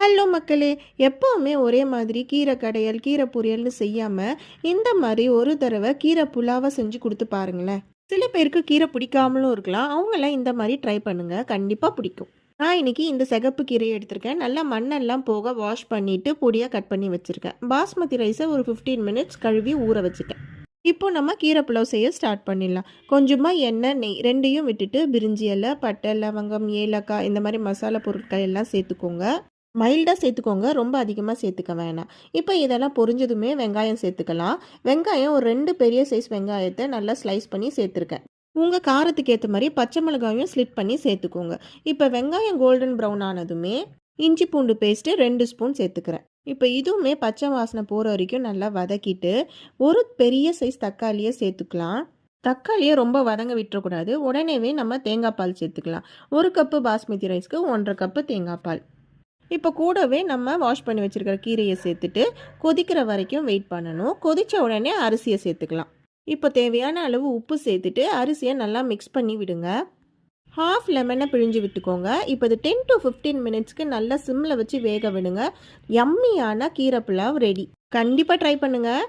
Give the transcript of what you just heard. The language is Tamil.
ஹலோ மக்களே! எப்பவுமே ஒரே மாதிரி கீரை கடையல், கீரை பொரியல்னு செய்யாம, இந்த மாரி ஒரு தடவ கீரை புலாவா செஞ்சு குடுத்து பாருங்களேன். சில பேருக்கு கீரை பிடிக்காமலும் இருக்கலாம். அவங்கலாம் இந்த மாரி ட்ரை பண்ணுங்க. கண்டிப்பா பிடிக்கும். நான் இன்னைக்கு இந்த சிகப்பு கீரைய எடுத்திருக்கேன். நல்லா மண்ணெல்லாம் போக வாஷ் பண்ணிட்டு பொடியா கட் பண்ணி வச்சிருக்கேன். பாஸ்மதி ரைஸ ஒரு 15 மினிட்ஸ் கழுவி ஊற வச்சுட்டேன். இப்போ நம்ம கீரை புலாவ் செய்ய ஸ்டார்ட் பண்ணிடலாம். கொஞ்சமா எண்ணெய், நெய் 2யும் விட்டுட்டு பிரிஞ்சி இலை, பட்டை, லவங்கம், ஏலக்காய் இந்த மாரி மசாலா பொருட்கள் எல்லாம் சேர்த்துக்கோங்க. மைல்டாக சேர்த்துக்கோங்க, ரொம்ப அதிகமாக சேர்த்துக்க வேணாம். இப்போ இதெல்லாம் பொரிஞ்சதுமே வெங்காயம் சேர்த்துக்கலாம். வெங்காயம் ஒரு 2 பெரிய சைஸ் வெங்காயத்தை நல்லா ஸ்லைஸ் பண்ணி சேர்த்துருக்கேன். உங்கள் காரத்துக்கு ஏற்ற மாதிரி பச்சை மிளகாயும் ஸ்லிட் பண்ணி சேர்த்துக்கோங்க. இப்போ வெங்காயம் கோல்டன் ப்ரௌன் ஆனதுமே இஞ்சி பூண்டு பேஸ்ட்டு 2 ஸ்பூன் சேர்த்துக்கிறேன். இப்போ இதுவுமே பச்சை வாசனை போகிற வரைக்கும் நல்லா வதக்கிட்டு ஒரு பெரிய சைஸ் தக்காளியை சேர்த்துக்கலாம். தக்காளியை ரொம்ப வதங்க விட்டுறக்கூடாது. உடனேவே நம்ம தேங்காய் பால் சேர்த்துக்கலாம். 1 கப்பு பாஸ்மதி ரைஸ்க்கு 1.5 கப்பு தேங்காய் பால். இப்போ கூடவே நம்ம வாஷ் பண்ணி வச்சுருக்கிற கீரையை சேர்த்துட்டு கொதிக்கிற வரைக்கும் வெயிட் பண்ணணும். கொதித்த உடனே அரிசியை சேர்த்துக்கலாம். இப்போ தேவையான அளவு உப்பு சேர்த்துட்டு அரிசியை நல்லா மிக்ஸ் பண்ணி விடுங்க. ஹாஃப் லெமனை பிழிஞ்சு விட்டுக்கோங்க. இப்போ இது 10 to 15 மினிட்ஸ்க்கு நல்லா சிம்மில் வச்சு வேக விடுங்க. யம்மியான கீரை புலாவ் ரெடி. கண்டிப்பாக ட்ரை பண்ணுங்கள்.